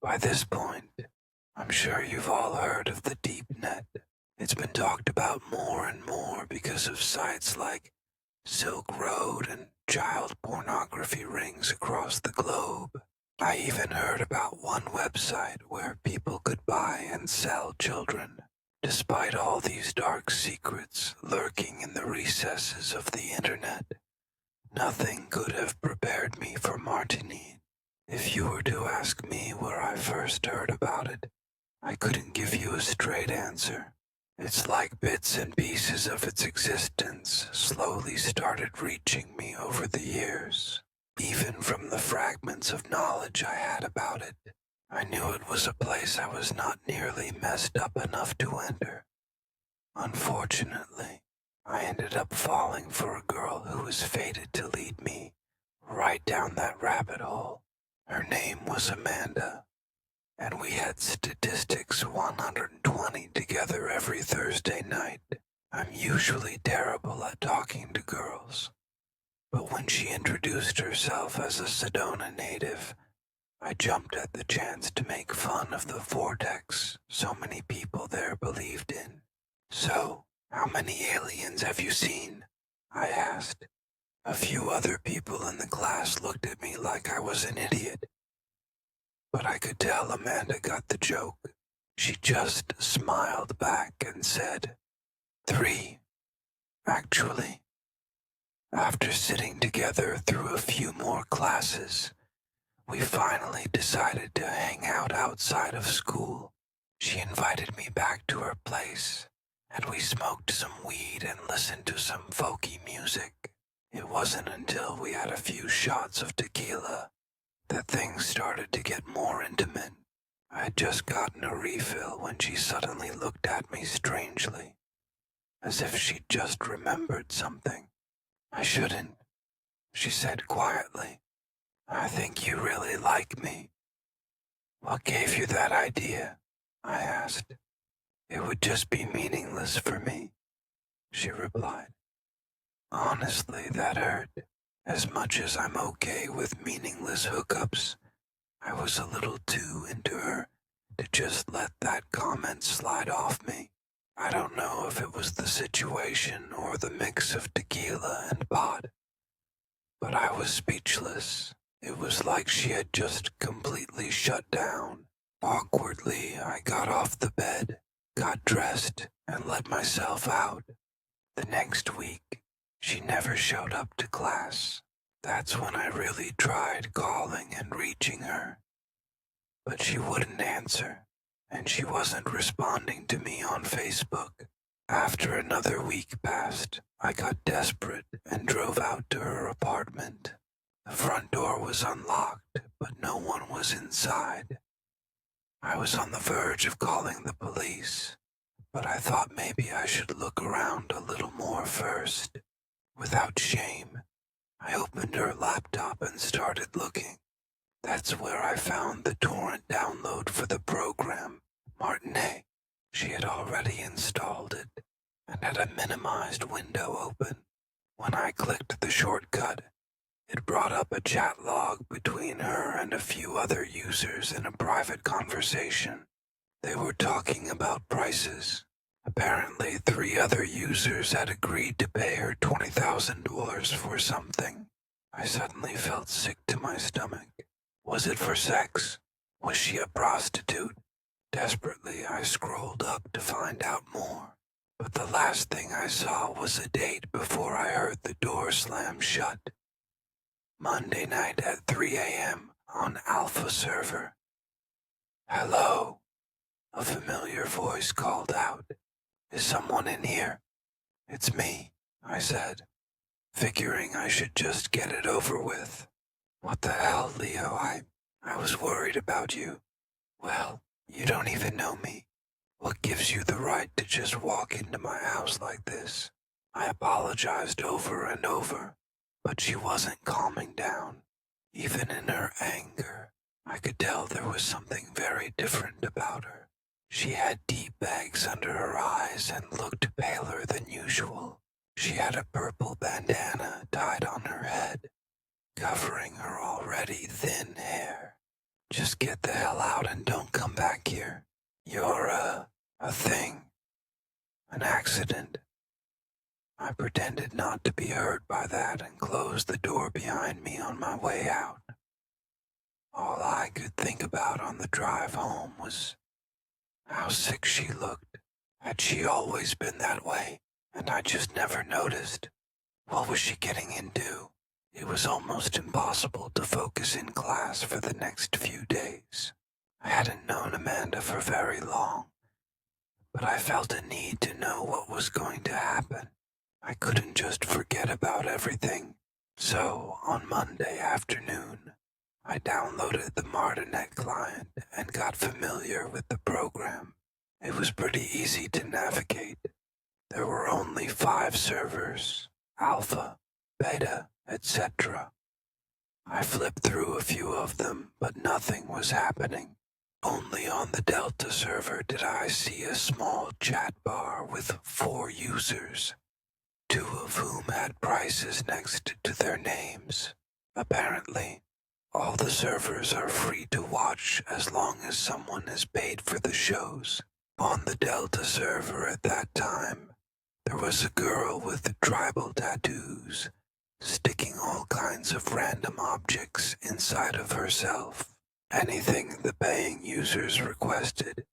By this point, I'm sure you've all heard of the deep net. It's been talked about more and more because of sites like Silk Road and child pornography rings across the globe. I even heard about one website where people could buy and sell children. Despite all these dark secrets lurking in the recesses of the internet, nothing could have prepared me for Martinet. If you were to ask me where I first heard about it, I couldn't give you a straight answer. It's like bits and pieces of its existence slowly started reaching me over the years. Even from the fragments of knowledge I had about it, I knew it was a place I was not nearly messed up enough to enter. Unfortunately, I ended up falling for a girl who was fated to lead me right down that rabbit hole. Her name was Amanda, and we had statistics 120 together every Thursday night. I'm usually terrible at talking to girls, but when she introduced herself as a Sedona native, I jumped at the chance to make fun of the vortex so many people there believed in. "So, how many aliens have you seen?" I asked. A few other people in the class looked at me like I was an idiot, but I could tell Amanda got the joke. She just smiled back and said, "3, actually." After sitting together through a few more classes, we finally decided to hang out outside of school. She invited me back to her place, and we smoked some weed and listened to some folky music. It wasn't until we had a few shots of tequila that things started to get more intimate. I had just gotten a refill when she suddenly looked at me strangely, as if she'd just remembered something. "I shouldn't," she said quietly. "I think you really like me." "What gave you that idea?" I asked. "It would just be meaningless for me," she replied. Honestly, that hurt. As much as I'm okay with meaningless hookups, I was a little too into her to just let that comment slide off me. I don't know if it was the situation or the mix of tequila and pot, but I was speechless. It was like she had just completely shut down. Awkwardly, I got off the bed, got dressed, and let myself out. The next week, she never showed up to class. That's when I really tried calling and reaching her. But she wouldn't answer, and she wasn't responding to me on Facebook. After another week passed, I got desperate and drove out to her apartment. The front door was unlocked, but no one was inside. I was on the verge of calling the police, but I thought maybe I should look around a little more first. Without shame, I opened her laptop and started looking. That's where I found the torrent download for the program, Martinet. She had already installed it and had a minimized window open. When I clicked the shortcut, it brought up a chat log between her and a few other users in a private conversation. They were talking about prices. Apparently, 3 other users had agreed to pay her $20,000 for something. I suddenly felt sick to my stomach. Was it for sex? Was she a prostitute? Desperately, I scrolled up to find out more. But the last thing I saw was a date before I heard the door slam shut. Monday night at 3 a.m. on Alpha server. "Hello," a familiar voice called out. "Is someone in here?" "It's me," I said, figuring I should just get it over with. "What the hell, Leo? I was worried about you." "Well, you don't even know me. What gives you the right to just walk into my house like this?" I apologized over and over, but she wasn't calming down. Even in her anger, I could tell there was something very different about her. She had deep bags under her eyes and looked paler than usual. She had a purple bandana tied on her head, covering her already thin hair. Just get the hell out and don't come back here. You're a thing. An accident. I pretended not to be hurt by that and closed the door behind me on my way out. All I could think about on the drive home was how sick she looked. Had she always been that way, and I just never noticed? What was she getting into? It was almost impossible to focus in class for the next few days. I hadn't known Amanda for very long, but I felt a need to know what was going to happen. I couldn't just forget about everything. So, on Monday afternoon, I downloaded the Martinet client and got familiar with the program. It was pretty easy to navigate. There were only 5 servers, alpha, beta, etc. I flipped through a few of them, but nothing was happening. Only on the Delta server did I see a small chat bar with 4 users, 2 of whom had prices next to their names. Apparently, all the servers are free to watch as long as someone has paid for the shows. On the Delta server at that time, there was a girl with tribal tattoos, sticking all kinds of random objects inside of herself. Anything the paying users requested,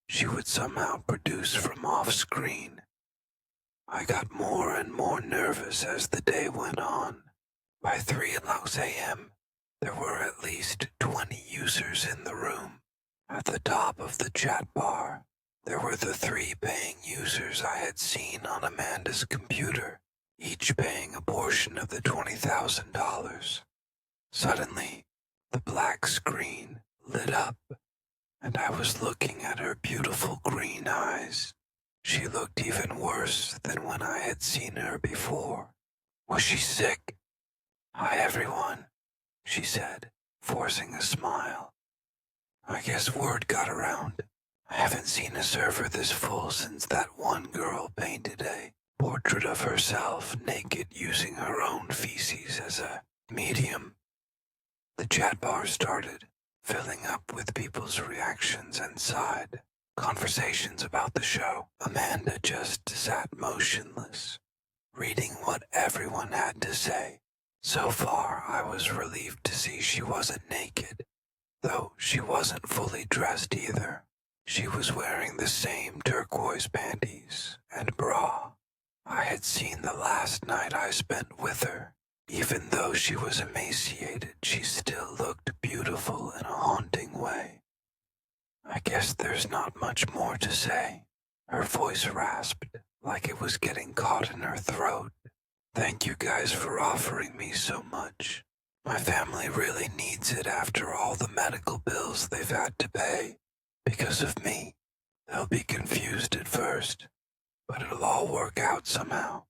she would somehow produce from off-screen. I got more and more nervous as the day went on. By 3 a.m., there were at least 20 users in the room. At the top of the chat bar, there were the 3 paying users I had seen on Amanda's computer, each paying a portion of the $20,000. Suddenly, the black screen lit up, and I was looking at her beautiful green eyes. She looked even worse than when I had seen her before. Was she sick? "Hi, everyone," she said, forcing a smile. I guess word got around. I haven't seen a server this full since that one girl painted a portrait of herself naked using her own feces as a medium. The chat bar started, filling up with people's reactions and side conversations about the show. Amanda just sat motionless, reading what everyone had to say. So far, I was relieved to see she wasn't naked, though she wasn't fully dressed either. She was wearing the same turquoise panties and bra I had seen the last night I spent with her. Even though she was emaciated, she still looked beautiful in a haunting way. I guess there's not much more to say. Her voice rasped, like it was getting caught in her throat. Thank you guys for offering me so much. My family really needs it after all the medical bills they've had to pay. Because of me, they'll be confused at first, but it'll all work out somehow.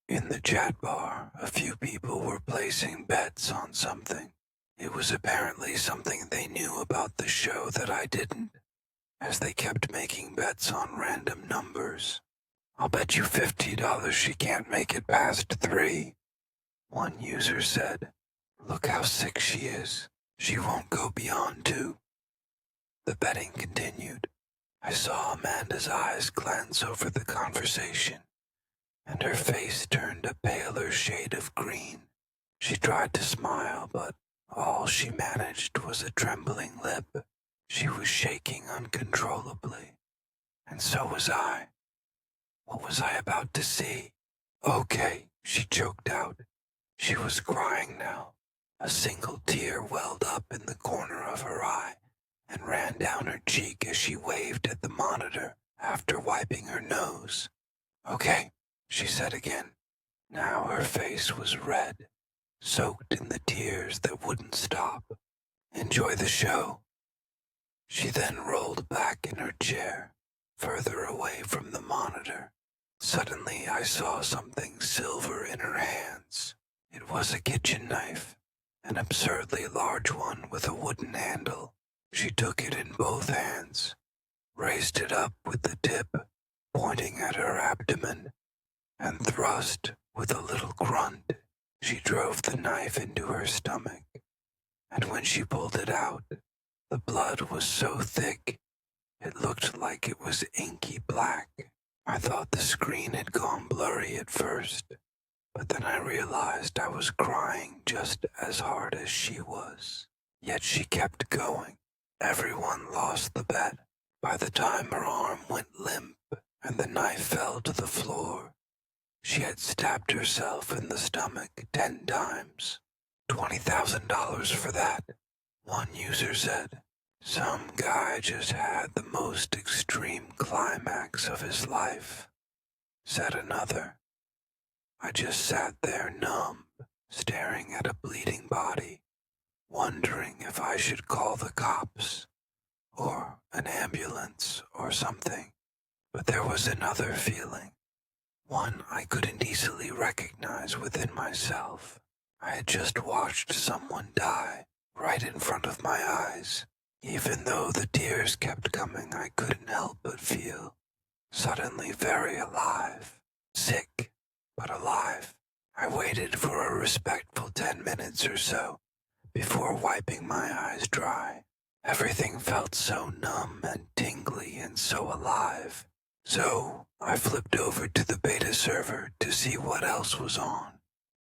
In the chat bar, a few people were placing bets on something. It was apparently something they knew about the show that I didn't, as they kept making bets on random numbers. "I'll bet you $50 she can't make it past 3. One user said, "Look how sick she is. She won't go beyond 2. The betting continued. I saw Amanda's eyes glance over the conversation, and her face turned a paler shade of green. She tried to smile, but all she managed was a trembling lip. She was shaking uncontrollably, and so was I. What was I about to see? "Okay," she choked out. She was crying now. A single tear welled up in the corner of her eye and ran down her cheek as she waved at the monitor after wiping her nose. "Okay," she said again. Now her face was red, soaked in the tears that wouldn't stop. "Enjoy the show." She then rolled back in her chair, further away from the monitor. Suddenly I saw something silver in her hands. It was a kitchen knife, an absurdly large one with a wooden handle. She took it in both hands, raised it up with the tip pointing at her abdomen, and thrust with a little grunt. She drove the knife into her stomach, and when she pulled it out, The blood was so thick, it looked like it was inky black. I thought the screen had gone blurry at first, but then I realized I was crying just as hard as she was. Yet she kept going. Everyone lost the bet. By the time her arm went limp and the knife fell to the floor, she had stabbed herself in the stomach 10 times. $20,000 for that, one user said. Some guy just had the most extreme climax of his life, said another. I just sat there numb, staring at a bleeding body, wondering if I should call the cops, or an ambulance or something. But there was another feeling, one I couldn't easily recognize within myself. I had just watched someone die right in front of my eyes. Even though the tears kept coming, I couldn't help but feel suddenly very alive. Sick, but alive. I waited for a respectful 10 minutes or so before wiping my eyes dry. Everything felt so numb and tingly and so alive. So I flipped over to the beta server to see what else was on.